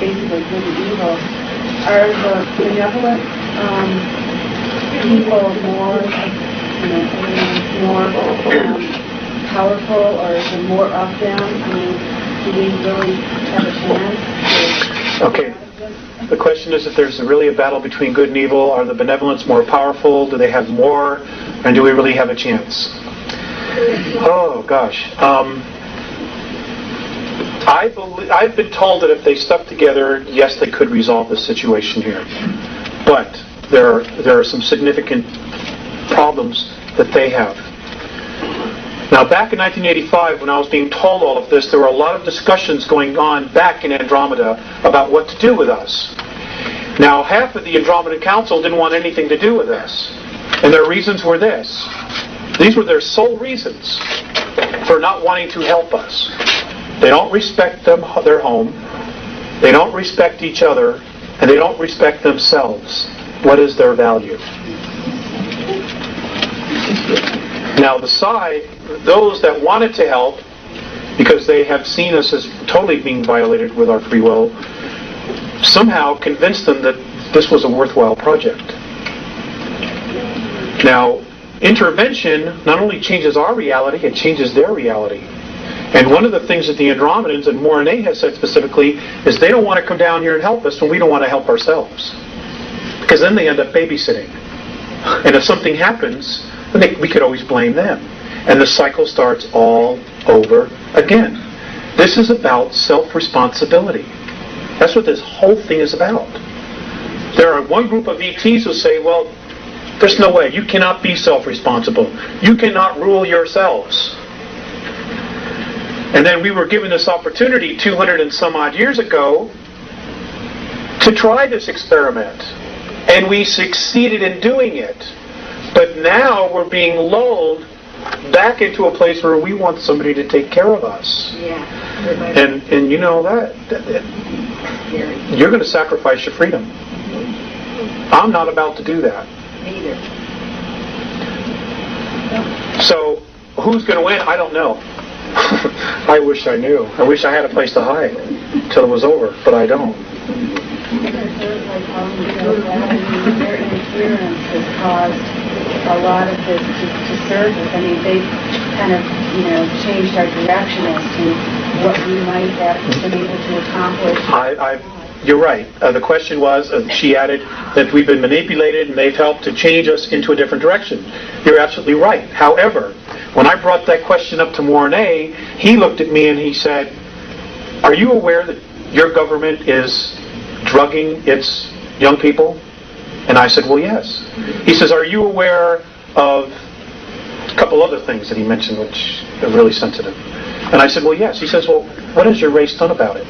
basically good and evil, are the benevolent people more, more powerful, or is there more of them? I mean, do we really have a chance? Okay. The question is if there's really a battle between good and evil, are the benevolents more powerful? Do they have more? And do we really have a chance? Oh, gosh. I've been told that if they stuck together, yes, they could resolve the situation here. But there are some significant problems that they have. Now, back in 1985, when I was being told all of this, there were a lot of discussions going on back in Andromeda about what to do with us. Now, half of the Andromedan Council didn't want anything to do with us. And their reasons were this. These were their sole reasons for not wanting to help us. They don't respect their home, they don't respect each other, and they don't respect themselves. What is their value? Now, those that wanted to help, because they have seen us as totally being violated with our free will, somehow convinced them that this was a worthwhile project. Now, intervention not only changes our reality, it changes their reality. And one of the things that the Andromedans and Morine has said specifically is they don't want to come down here and help us when we don't want to help ourselves. Because then they end up babysitting. And if something happens, then we could always blame them. And the cycle starts all over again. This is about self-responsibility. That's what this whole thing is about. There are one group of ETs who say, well, there's no way. You cannot be self-responsible. You cannot rule yourselves. And then we were given this opportunity 200 and some odd years ago to try this experiment. And we succeeded in doing it. But now we're being lulled back into a place where we want somebody to take care of us. Yeah. And you know that you're going to sacrifice your freedom. I'm not about to do that. Neither. So who's going to win? I don't know. I wish I knew. I wish I had a place to hide till it was over, but I don't. Their interference has caused a lot of this to surface. I mean, they've kind of, changed our direction as to what we might have been able to accomplish. You're right. The question was, she added, that we've been manipulated and they've helped to change us into a different direction. You're absolutely right. However, when I brought that question up to Mornay, he looked at me and he said, are you aware that your government is drugging its young people? And I said, well, yes. He says, are you aware of a couple other things that he mentioned which are really sensitive? And I said, well, yes. He says, well, what has your race done about it?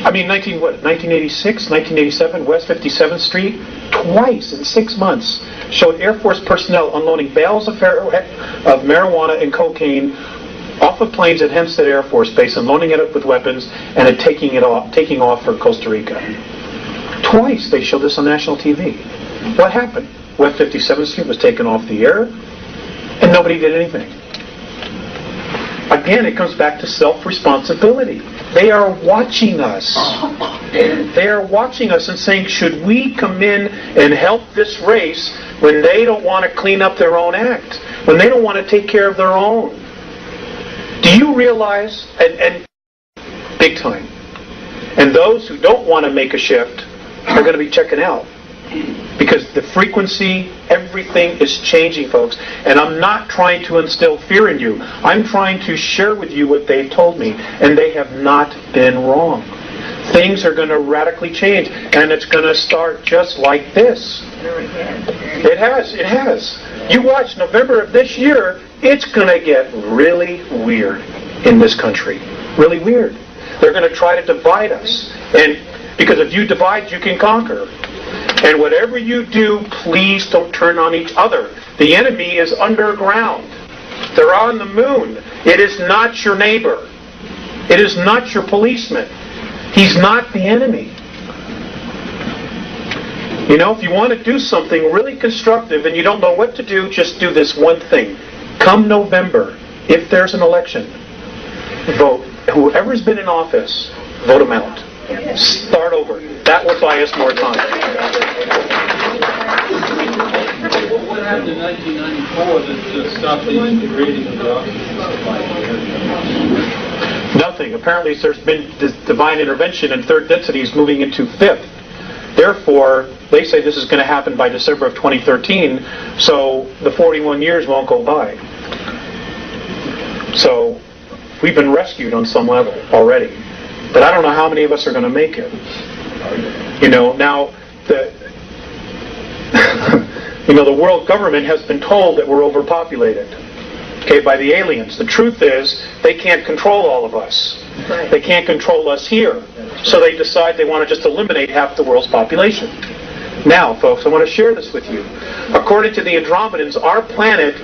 I mean, 1986, 1987, West 57th Street, twice in 6 months, showed Air Force personnel unloading bales of marijuana and cocaine off of planes at Hempstead Air Force Base and loading it up with weapons and then taking off for Costa Rica. Twice they showed this on national TV. What happened? West 57th Street was taken off the air and nobody did anything. Again, it comes back to self-responsibility. They are watching us. They are watching us and saying, should we come in and help this race when they don't want to clean up their own act, when they don't want to take care of their own? Do you realize, and big time, and those who don't want to make a shift are going to be checking out. Because the frequency, everything is changing, folks. And I'm not trying to instill fear in you. I'm trying to share with you what they've told me. And they have not been wrong. Things are going to radically change. And it's going to start just like this. It has. You watch November of this year, it's going to get really weird in this country. Really weird. They're going to try to divide us. And because if you divide, you can conquer. And whatever you do, please don't turn on each other. The enemy is underground. They're on the moon. It is not your neighbor. It is not your policeman. He's not the enemy. If you want to do something really constructive and you don't know what to do, just do this one thing. Come November, if there's an election, vote whoever's been in office, vote them out. Start over. That will buy us more time. What happened in 1994 that stopped the integrating of the oxygen supply? Nothing. Apparently there's been this divine intervention and third density is moving into fifth. Therefore, they say this is going to happen by December of 2013, so the 41 years won't go by. So we've been rescued on some level already. But I don't know how many of us are going to make it. Now, the world government has been told that we're overpopulated, by the aliens. The truth is, they can't control all of us. Right. They can't control us here. So they decide they want to just eliminate half the world's population. Now, folks, I want to share this with you. According to the Andromedans, our planet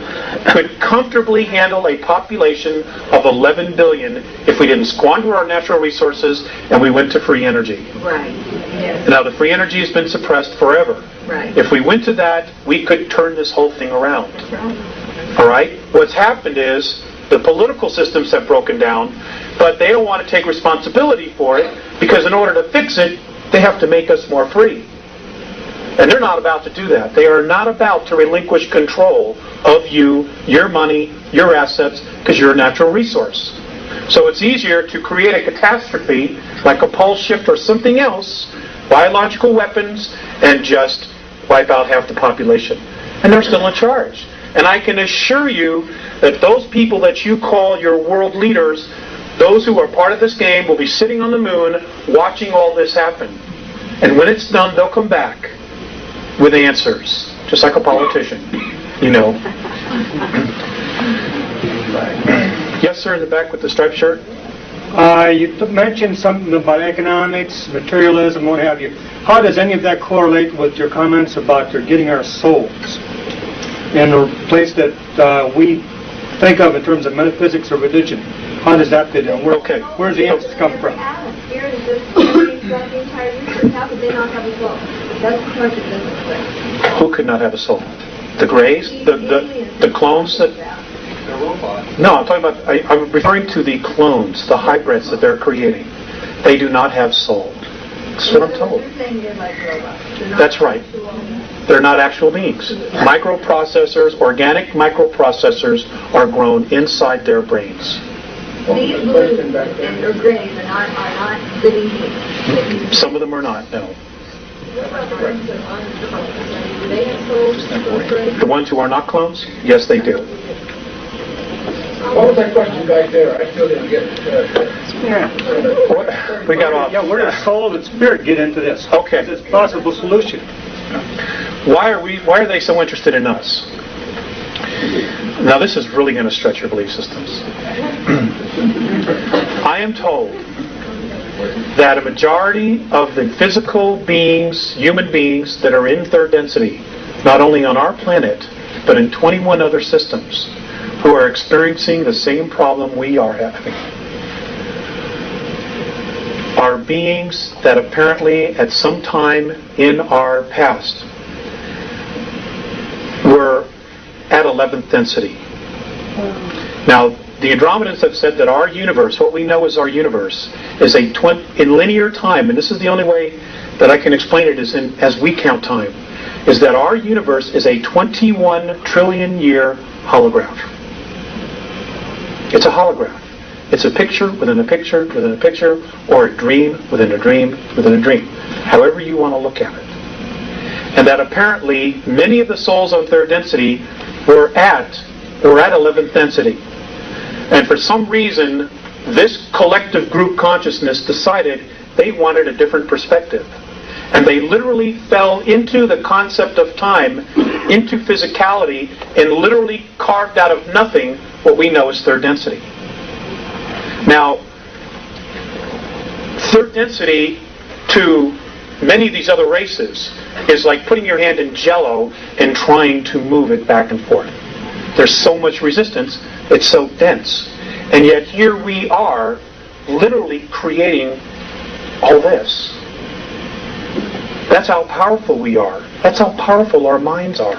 could comfortably handle a population of 11 billion if we didn't squander our natural resources and we went to free energy. Right. Yes. Now, the free energy has been suppressed forever. Right. If we went to that, we could turn this whole thing around. Right. All right? What's happened is the political systems have broken down, but they don't want to take responsibility for it because in order to fix it, they have to make us more free. And they're not about to do that. They are not about to relinquish control of you, your money, your assets, because you're a natural resource. So it's easier to create a catastrophe, like a pole shift or something else, biological weapons, and just wipe out half the population. And they're still in charge. And I can assure you that those people that you call your world leaders, those who are part of this game, will be sitting on the moon watching all this happen. And when it's done, they'll come back with answers, just like a politician, Yes, sir, in the back with the striped shirt. You mentioned something about economics, materialism, what have you. How does any of that correlate with your comments about getting our souls in a place that we think of in terms of metaphysics or religion? How does that fit in? Okay. Where does the answers come from? Spirit is just throughout the entire research. How could they not have a soul? That's the part that doesn't click. Who could not have a soul? The Greys? The clones that... They're robots. No, I'm talking about... I'm referring to the clones, the hybrids that they're creating. They do not have soul. That's what I'm told. You're saying they're like robots. They're not That's right. actual beings. They're not actual beings. Microprocessors, organic microprocessors are grown inside their brains. These blues and or grays are not living beings. Some of them are not, no. What about the ones that aren't clones? Do they have souls? The ones who are not clones? Yes, they do. What was that question back there? I still didn't get it. We got off. Yeah, where does soul and spirit get into this? Okay. It's a possible solution. Why are they so interested in us? Now this is really going to stretch your belief systems. I am told that a majority of the physical beings, human beings that are in third density, not only on our planet, but in 21 other systems, who are experiencing the same problem we are having, are beings that apparently at some time in our past were at 11th density. Now, the Andromedans have said that our universe, what we know as our universe, is in linear time, and this is the only way that I can explain it, is as we count time, is that our universe is a 21 trillion year holograph. It's a holograph. It's a picture within a picture within a picture, or a dream within a dream within a dream, however you want to look at it. And that apparently many of the souls on third density were at 11th density. And for some reason, this collective group consciousness decided they wanted a different perspective. And they literally fell into the concept of time, into physicality, and literally carved out of nothing what we know as third density. Now, third density to many of these other races is like putting your hand in Jell-O and trying to move it back and forth. There's so much resistance, it's so dense. And yet here we are literally creating all this. That's how powerful we are. That's how powerful our minds are.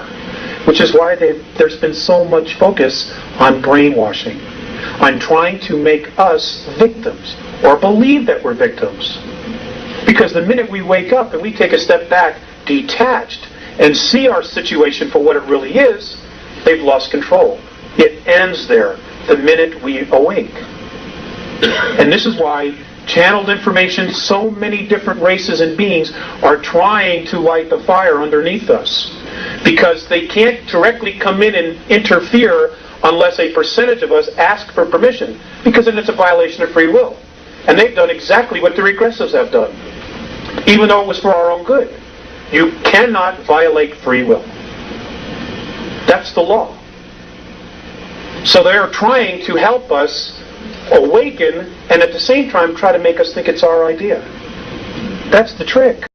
Which is why there's been so much focus on brainwashing. on trying to make us victims, or believe that we're victims. Because the minute we wake up and we take a step back, detached, and see our situation for what it really is, they've lost control. It ends there the minute we awake. And this is why channeled information, so many different races and beings are trying to light the fire underneath us. Because they can't directly come in and interfere unless a percentage of us ask for permission, because then it's a violation of free will. And they've done exactly what the regressives have done, even though it was for our own good. You cannot violate free will. That's the law. So they're trying to help us awaken and at the same time try to make us think it's our idea. That's the trick.